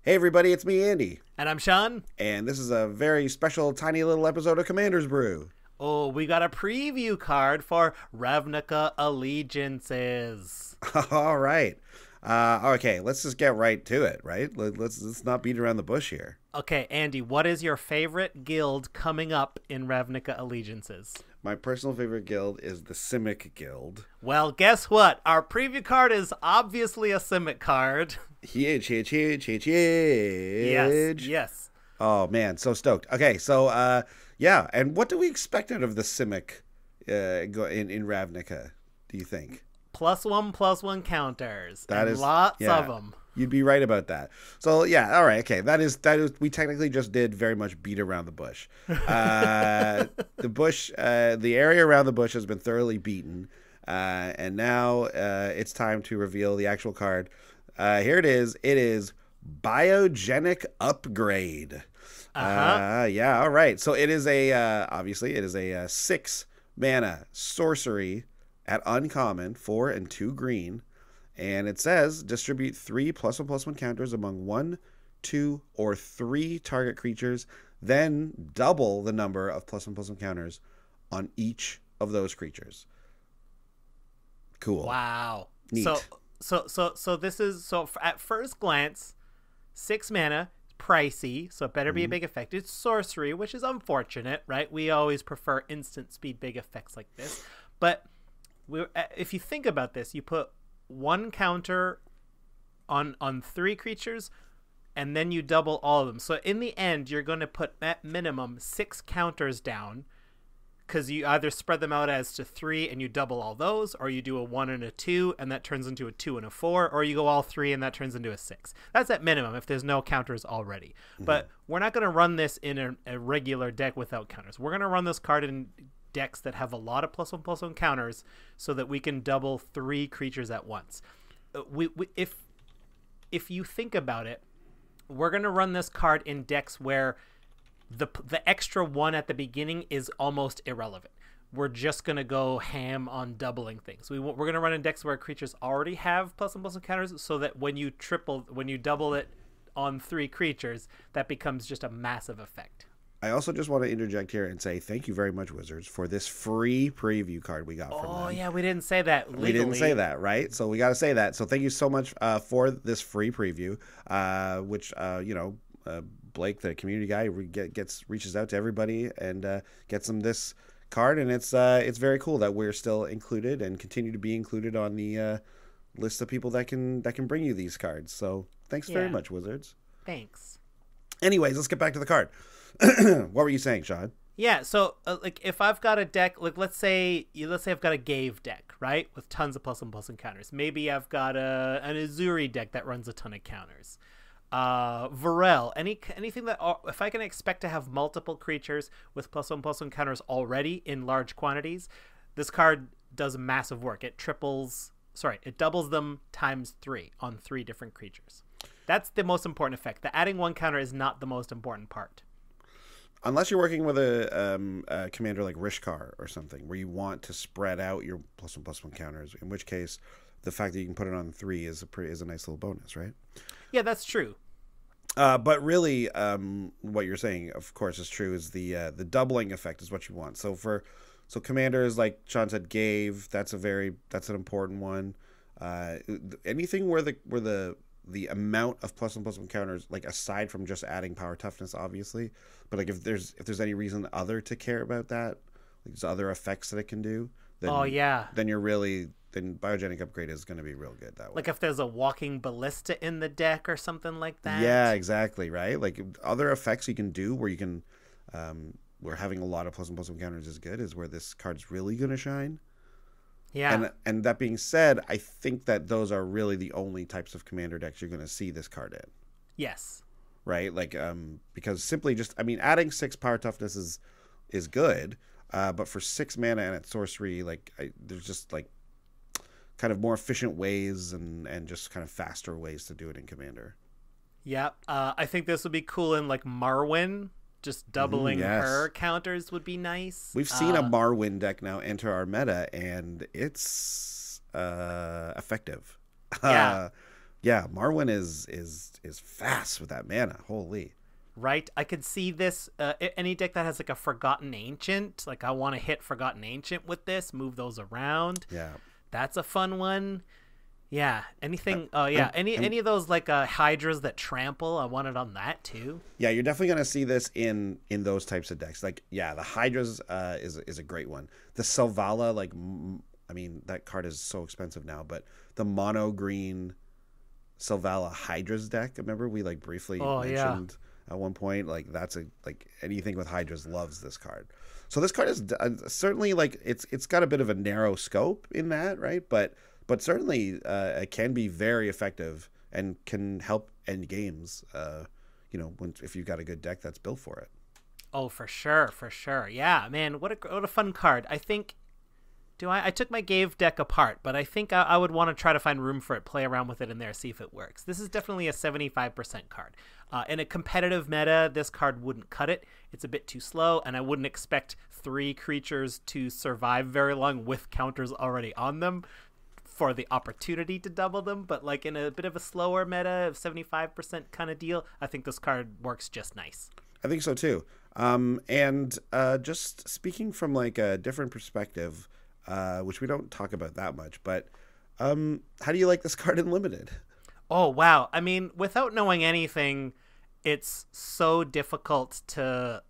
Hey everybody, it's me, Andy. And I'm Sean. And this is a very special, tiny little episode of Commander's Brew. Oh, we got a preview card for Ravnica Allegiances. All right. Okay, let's just get right to it, right? Let's not beat around the bush here. Okay, Andy, what is your favorite guild coming up in Ravnica Allegiances? My personal favorite guild is the Simic Guild. Well, guess what? Our preview card is obviously a Simic card. Huge. Yes. Oh, man, so stoked. Okay, so, yeah, and what do we expect out of the Simic in Ravnica, do you think? +1/+1 counters. That and is lots of them. You'd be right about that. So yeah, all right, okay. That is we technically just did very much beat around the bush. The area around the bush has been thoroughly beaten, and now it's time to reveal the actual card. Here it is. It is Biogenic Upgrade. Yeah, all right. So it is obviously it is a 6 mana sorcery at uncommon, 4 and 2 green. And it says, distribute 3 +1/+1 counters among 1, 2, or 3 target creatures, then double the number of +1/+1 counters on each of those creatures. Cool. Wow. Neat. So this is, at first glance, 6 mana, pricey, so it better be a big effect. It's sorcery, which is unfortunate, right? We always prefer instant speed big effects like this. But if you think about this, you put 1 counter on 3 creatures, and then you double all of them. So in the end, you're going to put at minimum 6 counters down, because you either spread them out as to 3 and you double all those, or you do a 1 and a 2 and that turns into a 2 and a 4, or you go all 3 and that turns into a 6. That's at minimum if there's no counters already. But we're not going to run this in a regular deck without counters. We're going to run this card in decks that have a lot of +1/+1 counters, so that we can double 3 creatures at once. If you think about it, we're going to run this card in decks where the extra 1 at the beginning is almost irrelevant. We're just going to go ham on doubling things. We're going to run in decks where creatures already have +1/+1 counters, so that when you double it on 3 creatures, that becomes just a massive effect. I also just want to interject here and say thank you very much, Wizards, for this free preview card we got from them. Oh, yeah, we didn't say that legally. We didn't say that, right? So we got to say that. So thank you so much for this free preview, which, Blake, the community guy, reaches out to everybody and gets them this card. And it's very cool that we're still included and continue to be included on the list of people that can bring you these cards. So thanks very much, Wizards. Thanks. Anyways, let's get back to the card. What were you saying, Sean? Yeah, so if I've got a deck, let's say I've got a Gave deck, right, with tons of +1/+1 counters. Maybe I've got an Azuri deck that runs a ton of counters. Varel, anything that, if I can expect to have multiple creatures with +1/+1 counters already in large quantities, this card does massive work. It doubles them ×3 on 3 different creatures. That's the most important effect. The adding 1 counter is not the most important part. Unless you're working with a commander like Rishkar or something, where you want to spread out your +1/+1 counters, in which case the fact that you can put it on 3 is a nice little bonus, right? Yeah, that's true. But really, what you're saying, of course, is true. Is the doubling effect is what you want. So commanders like Sean said, Gave, that's an important one. Anything where the amount of +1/+1 counters, like aside from just adding power toughness, obviously, but like if there's any reason other to care about that, like there's other effects that it can do, then then Biogenic Upgrade is going to be real good that way. Like if there's a walking ballista in the deck or something like that. Yeah, exactly, right? Like other effects you can do where you can where having a lot of +1/+1 counters is good, is where this card's really going to shine. Yeah. And that being said, I think that those are really the only types of commander decks you're going to see this card in. Yes. Right? Like, because simply adding 6 power toughness is good, but for 6 mana and it's sorcery, there's just kind of more efficient ways and just kind of faster ways to do it in commander. Yeah. I think this would be cool in Marwyn. Just doubling her counters would be nice. We've seen a Marwyn deck now enter our meta, and it's effective. Yeah. Yeah, Marwyn is fast with that mana. Holy. Right? I could see this, any deck that has like a Forgotten Ancient, like I want to hit Forgotten Ancient with this, move those around. Yeah. That's a fun one. Yeah. Anything, any of those like Hydras that trample, I want it on that too. Yeah, you're definitely going to see this in those types of decks. Like, yeah, the Hydras is a great one. The Selvala, like, I mean, that card is so expensive now, but the mono green Selvala Hydras deck, remember we like briefly mentioned at one point, like that's like anything with Hydras loves this card. So this card is certainly like it's got a bit of a narrow scope in that, right? But certainly it can be very effective and can help end games. If you've got a good deck that's built for it. Oh, for sure. Yeah, man, what a fun card. I think. I took my Gave deck apart, but I think I would want to try to find room for it, play around with it in there, see if it works. This is definitely a 75% card. In a competitive meta, this card wouldn't cut it. It's a bit too slow, and I wouldn't expect 3 creatures to survive very long with counters already on them for the opportunity to double them. But like in a bit of a slower meta, 75% kind of deal, I think this card works just nice. I think so too. Just speaking from like a different perspective, which we don't talk about that much, but how do you like this card in Limited? Oh, wow. I mean, without knowing anything, it's so difficult to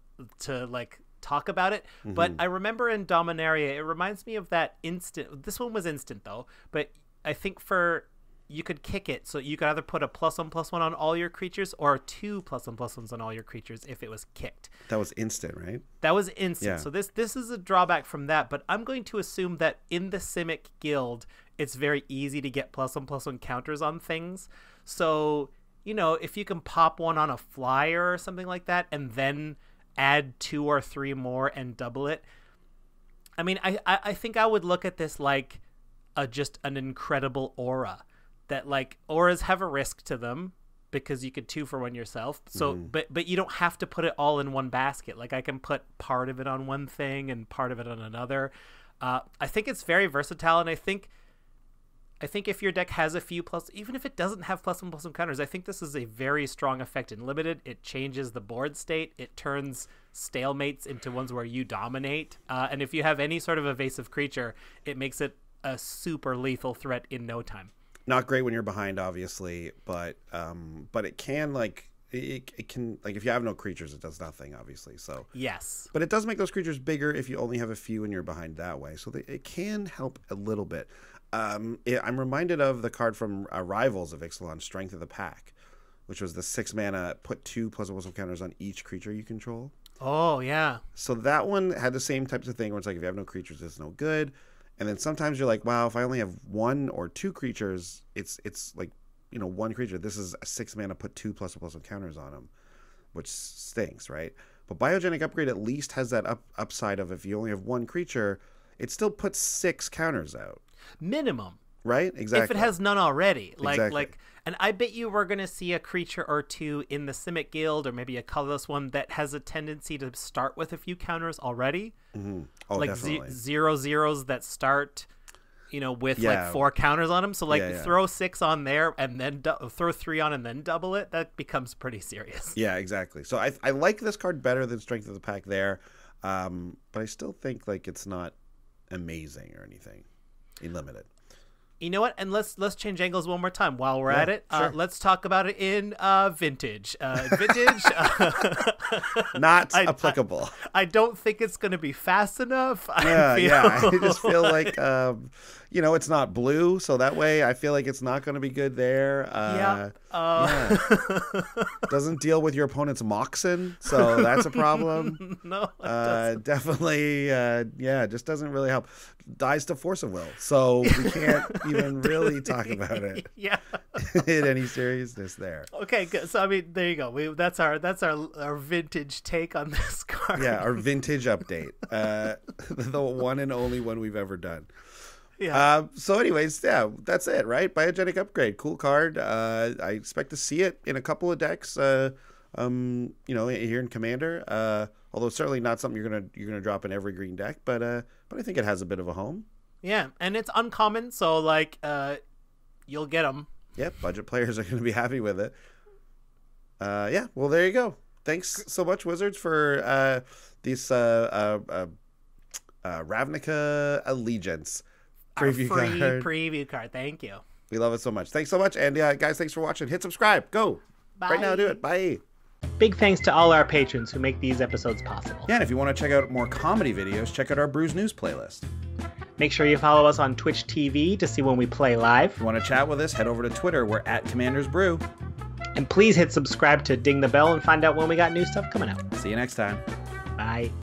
like talk about it. Mm-hmm. But I remember in Dominaria, it reminds me of that instant. This one was instant though, but I think you could kick it, so you could either put a +1/+1 on all your creatures or 2 +1/+1s on all your creatures if it was kicked. That was instant, right? That was instant. Yeah. So this is a drawback from that, but I'm going to assume that in the Simic Guild, it's very easy to get +1/+1 counters on things. So, if you can pop one on a flyer or something like that and then add 2 or 3 more and double it. I mean, I think I would look at this like just an incredible aura. That like auras have a risk to them because you could 2-for-1 yourself. So, but you don't have to put it all in one basket. Like I can put part of it on one thing and part of it on another. I think it's very versatile, and I think if your deck has a few even if it doesn't have +1/+1 counters, I think this is a very strong effect in Limited. It changes the board state. It turns stalemates into ones where you dominate. And if you have any sort of evasive creature, it makes it a super lethal threat in no time. Not great when you're behind, obviously, but it can it can like if you have no creatures, it does nothing, obviously. So yes, but it does make those creatures bigger if you only have a few and you're behind that way. So it can help a little bit. I'm reminded of the card from Rivals of Ixalan, Strength of the Pack, which was the 6 mana, put 2 +1/+1 counters on each creature you control. Oh yeah. So that one had the same types of thing where it's like if you have no creatures, it's no good. And then sometimes you're like, wow, if I only have 1 or 2 creatures, it's like, 1 creature. This is a 6 mana, put 2 +1/+1 counters on them, which stinks, right? But Biogenic Upgrade at least has that upside of if you only have 1 creature, it still puts 6 counters out. Minimum. Right? Exactly. If it has none already. Exactly. And I bet you we're going to see a creature or 2 in the Simic Guild, or maybe a colorless one that has a tendency to start with a few counters already. Mm-hmm. Oh, like definitely. 0/0s that start, with like 4 counters on them. So throw 6 on there and then throw 3 on and then double it. That becomes pretty serious. Yeah, exactly. So I like this card better than Strength of the Pack there. But I still think like it's not amazing or anything in Limited. You know what? And let's change angles one more time while we're at it. Sure. Let's talk about it in Vintage. Vintage, not applicable. I don't think it's going to be fast enough. I just feel like it's not blue, so that way I feel like it's not going to be good there. Doesn't deal with your opponent's Moxen, so that's a problem. No, it doesn't. Definitely, just doesn't really help. Dies to Force of Will, so we can't even really talk about it. Yeah, in any seriousness there. Okay, good. So I mean, there you go. That's our vintage take on this card. Yeah, our vintage update. The one and only one we've ever done. Yeah. So anyways, that's it, right? Biogenic Upgrade, cool card. I expect to see it in a couple of decks. Here in Commander. Although certainly not something you're gonna drop in every green deck, but I think it has a bit of a home. Yeah, and it's uncommon, so like you'll get them. Yep, budget players are going to be happy with it. Yeah, well, there you go. Thanks so much, Wizards, for these Ravnica Allegiance preview card. Thank you. We love it so much. Thanks so much. And guys, thanks for watching. Hit subscribe. Go. Bye. Right now, do it. Bye. Big thanks to all our patrons who make these episodes possible. Yeah, and if you want to check out more comedy videos, check out our Brews News playlist. Make sure you follow us on Twitch TV to see when we play live. If you want to chat with us, head over to Twitter. We're at Commanders Brew. And please hit subscribe to ding the bell and find out when we got new stuff coming out. See you next time. Bye.